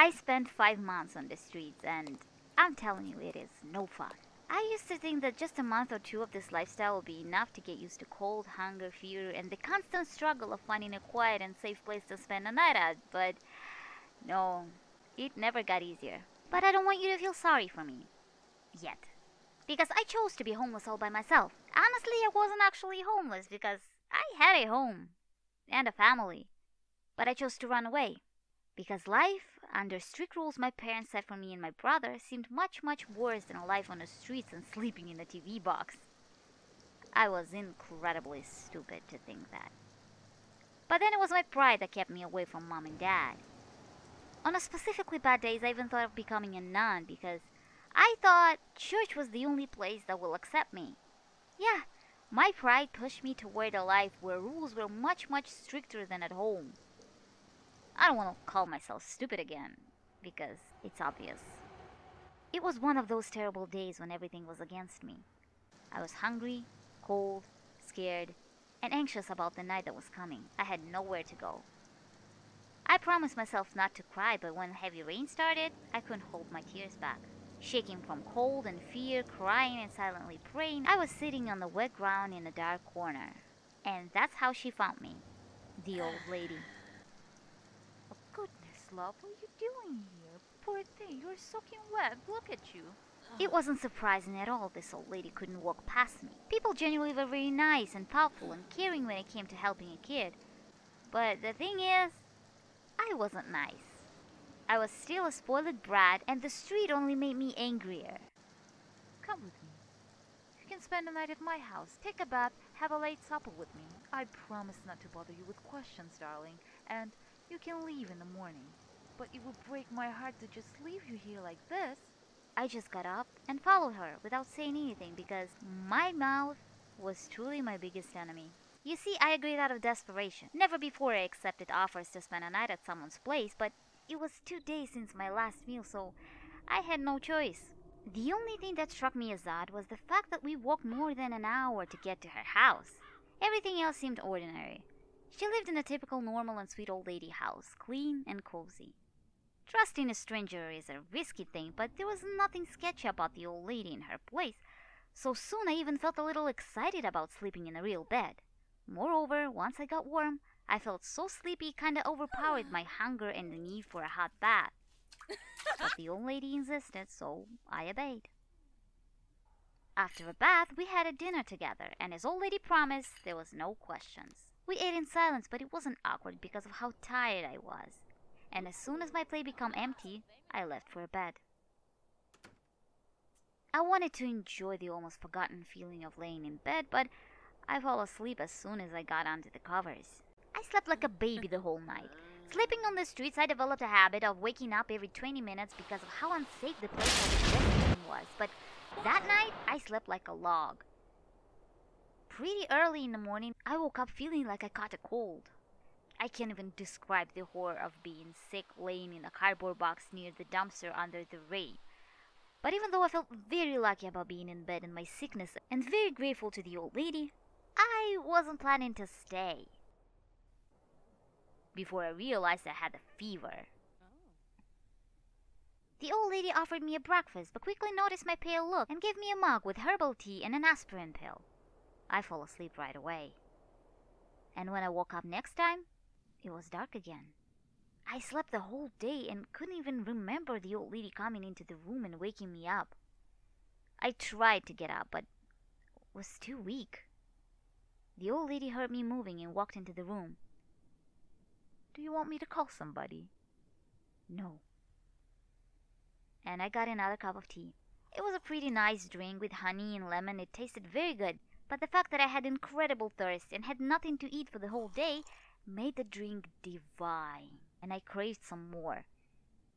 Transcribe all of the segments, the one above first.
I spent 5 months on the streets, and I'm telling you, it is no fun. I used to think that just a month or two of this lifestyle would be enough to get used to cold, hunger, fear, and the constant struggle of finding a quiet and safe place to spend a night at, but no, it never got easier. But I don't want you to feel sorry for me. Yet. Because I chose to be homeless all by myself. Honestly, I wasn't actually homeless because I had a home and a family. But I chose to run away. Because life, under strict rules my parents set for me and my brother, seemed much, much worse than a life on the streets and sleeping in the TV box. I was incredibly stupid to think that. But then it was my pride that kept me away from mom and dad. On a specifically bad days, I even thought of becoming a nun because I thought church was the only place that will accept me. Yeah, my pride pushed me toward a life where rules were much, much stricter than at home. I don't want to call myself stupid again, because it's obvious. It was one of those terrible days when everything was against me. I was hungry, cold, scared, and anxious about the night that was coming. I had nowhere to go. I promised myself not to cry, but when heavy rain started, I couldn't hold my tears back. Shaking from cold and fear, crying and silently praying, I was sitting on the wet ground in a dark corner. And that's how she found me, the old lady. Oh, goodness, love, what are you doing here? Poor thing, you're soaking wet. Look at you. It wasn't surprising at all this old lady couldn't walk past me. People generally were very nice and thoughtful and caring when it came to helping a kid. But the thing is, I wasn't nice. I was still a spoiled brat, and the street only made me angrier. Come with me. You can spend the night at my house, take a bath, have a late supper with me. I promise not to bother you with questions, darling, and you can leave in the morning. But it would break my heart to just leave you here like this. I just got up and followed her without saying anything because my mouth was truly my biggest enemy. You see, I agreed out of desperation. Never before I accepted offers to spend a night at someone's place, but it was 2 days since my last meal, so I had no choice. The only thing that struck me as odd was the fact that we walked more than an hour to get to her house. Everything else seemed ordinary. She lived in a typical normal and sweet old lady house, clean and cozy. Trusting a stranger is a risky thing, but there was nothing sketchy about the old lady in her place, so soon I even felt a little excited about sleeping in a real bed. Moreover, once I got warm, I felt so sleepy it kinda overpowered my hunger and the need for a hot bath. But the old lady insisted, so I obeyed. After a bath, we had a dinner together, and as old lady promised, there was no questions. We ate in silence, but it wasn't awkward because of how tired I was. And as soon as my plate became empty, I left for bed. I wanted to enjoy the almost forgotten feeling of laying in bed, but I fell asleep as soon as I got onto the covers. I slept like a baby the whole night. Sleeping on the streets, I developed a habit of waking up every 20 minutes because of how unsafe the place I was resting in was, but that night, I slept like a log. Pretty early in the morning, I woke up feeling like I caught a cold. I can't even describe the horror of being sick laying in a cardboard box near the dumpster under the rain. But even though I felt very lucky about being in bed in my sickness and very grateful to the old lady, I wasn't planning to stay. Before I realized I had a fever. The old lady offered me a breakfast but quickly noticed my pale look and gave me a mug with herbal tea and an aspirin pill. I fell asleep right away. And when I woke up next time, it was dark again. I slept the whole day and couldn't even remember the old lady coming into the room and waking me up. I tried to get up, but was too weak. The old lady heard me moving and walked into the room. Do you want me to call somebody? No. And I got another cup of tea. It was a pretty nice drink with honey and lemon. It tasted very good, but the fact that I had incredible thirst and had nothing to eat for the whole day made the drink divine, and I craved some more.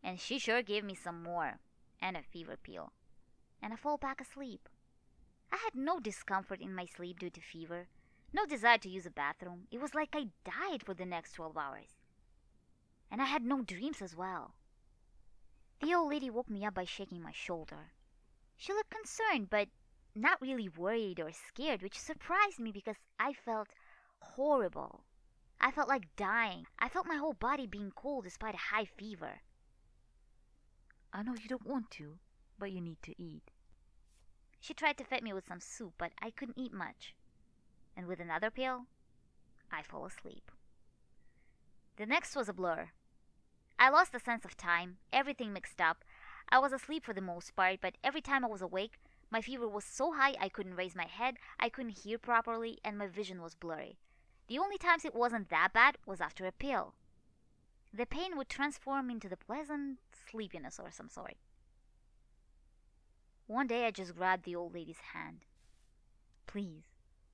And she sure gave me some more, and a fever pill. And I fell back asleep. I had no discomfort in my sleep due to fever, no desire to use a bathroom. It was like I died for the next 12 hours. And I had no dreams as well. The old lady woke me up by shaking my shoulder. She looked concerned, but not really worried or scared, which surprised me because I felt horrible. I felt like dying. I felt my whole body being cold despite a high fever. I know you don't want to, but you need to eat. She tried to feed me with some soup, but I couldn't eat much. And with another pill, I fell asleep. The next was a blur. I lost the sense of time, everything mixed up. I was asleep for the most part, but every time I was awake, my fever was so high I couldn't raise my head, I couldn't hear properly, and my vision was blurry. The only times it wasn't that bad was after a pill. The pain would transform into the pleasant sleepiness or some sort. One day I just grabbed the old lady's hand. "Please,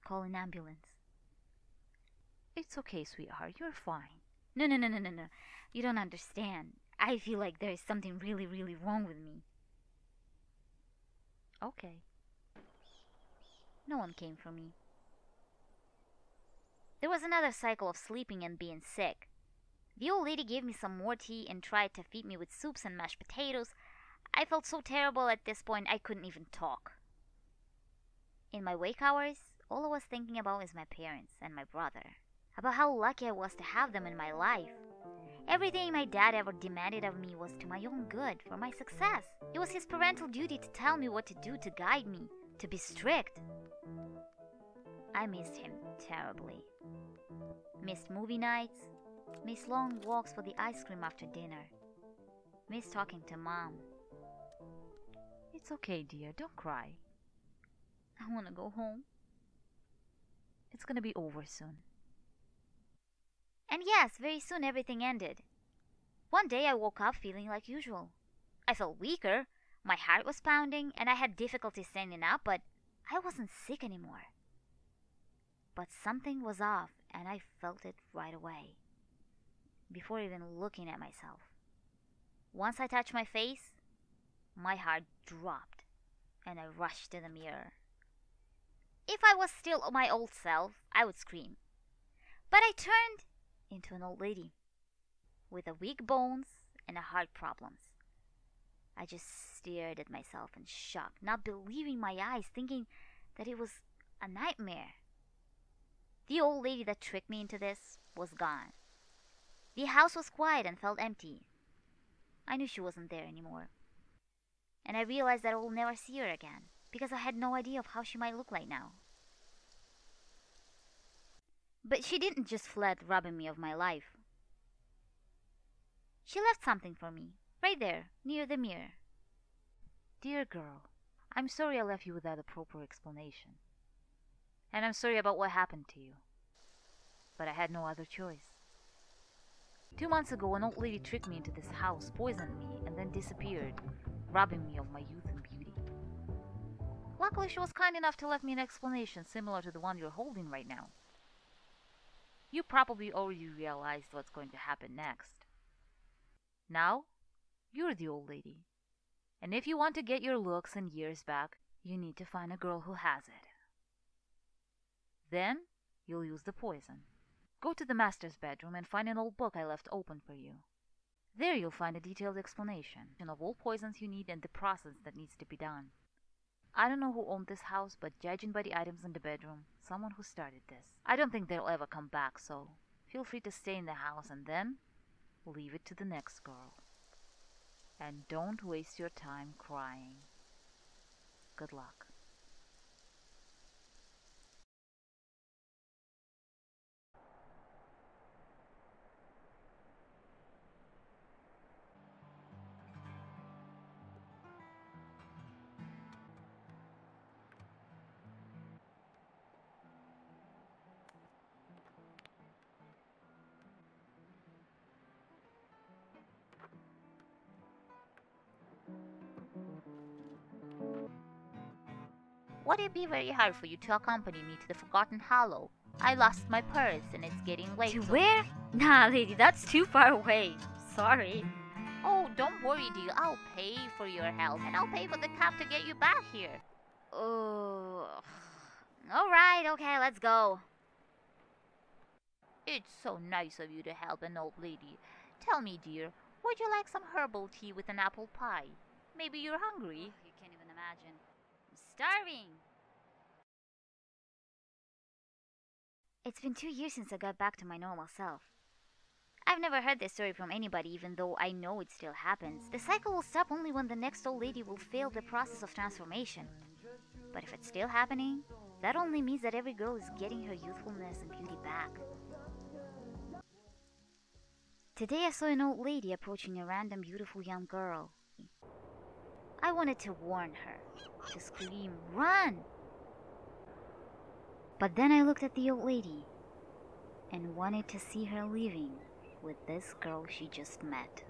call an ambulance." It's okay, sweetheart. You're fine. No, no, no, no, no, no. You don't understand. I feel like there is something really, really wrong with me. Okay. No one came for me. There was another cycle of sleeping and being sick. The old lady gave me some more tea and tried to feed me with soups and mashed potatoes. I felt so terrible at this point I couldn't even talk. In my wake hours, all I was thinking about is my parents and my brother. About how lucky I was to have them in my life. Everything my dad ever demanded of me was to my own good, for my success. It was his parental duty to tell me what to do, to guide me, to be strict. I missed him terribly. Missed movie nights, missed long walks for the ice cream after dinner, missed talking to Mom. It's okay, dear. Don't cry. I want to go home. It's gonna be over soon. And yes, very soon everything ended. One day I woke up feeling like usual. I felt weaker, my heart was pounding, and I had difficulty standing up, but I wasn't sick anymore. But something was off, and I felt it right away, before even looking at myself. Once I touched my face, my heart dropped, and I rushed to the mirror. If I was still my old self, I would scream. But I turned into an old lady, with a weak bones and heart problems. I just stared at myself in shock, not believing my eyes, thinking that it was a nightmare. The old lady that tricked me into this was gone. The house was quiet and felt empty. I knew she wasn't there anymore. And I realized that I will never see her again, because I had no idea of how she might look like now. But she didn't just fled, robbing me of my life. She left something for me, right there, near the mirror. Dear girl, I'm sorry I left you without a proper explanation. And I'm sorry about what happened to you. But I had no other choice. 2 months ago, an old lady tricked me into this house, poisoned me, and then disappeared, robbing me of my youth and beauty. Luckily, she was kind enough to let me an explanation similar to the one you're holding right now. You probably already realized what's going to happen next. Now, you're the old lady. And if you want to get your looks and years back, you need to find a girl who has it. Then, you'll use the poison. Go to the master's bedroom and find an old book I left open for you. There you'll find a detailed explanation of all poisons you need and the process that needs to be done. I don't know who owned this house, but judging by the items in the bedroom, someone who started this. I don't think they'll ever come back, so feel free to stay in the house and then leave it to the next girl. And don't waste your time crying. Good luck. Would it be very hard for you to accompany me to the Forgotten Hollow? I lost my purse and it's getting late. To where? Nah, lady, that's too far away. Sorry. Oh, don't worry, dear. I'll pay for your help and I'll pay for the cab to get you back here. Oh. Alright, okay, let's go. It's so nice of you to help an old lady. Tell me, dear, would you like some herbal tea with an apple pie? Maybe you're hungry. You can't even imagine. I'm starving. It's been 2 years since I got back to my normal self. I've never heard this story from anybody, even though I know it still happens. The cycle will stop only when the next old lady will fail the process of transformation. But if it's still happening, that only means that every girl is getting her youthfulness and beauty back. Today I saw an old lady approaching a random beautiful young girl. I wanted to warn her, to scream, "Run!" But then I looked at the old lady and wanted to see her leaving with this girl she just met.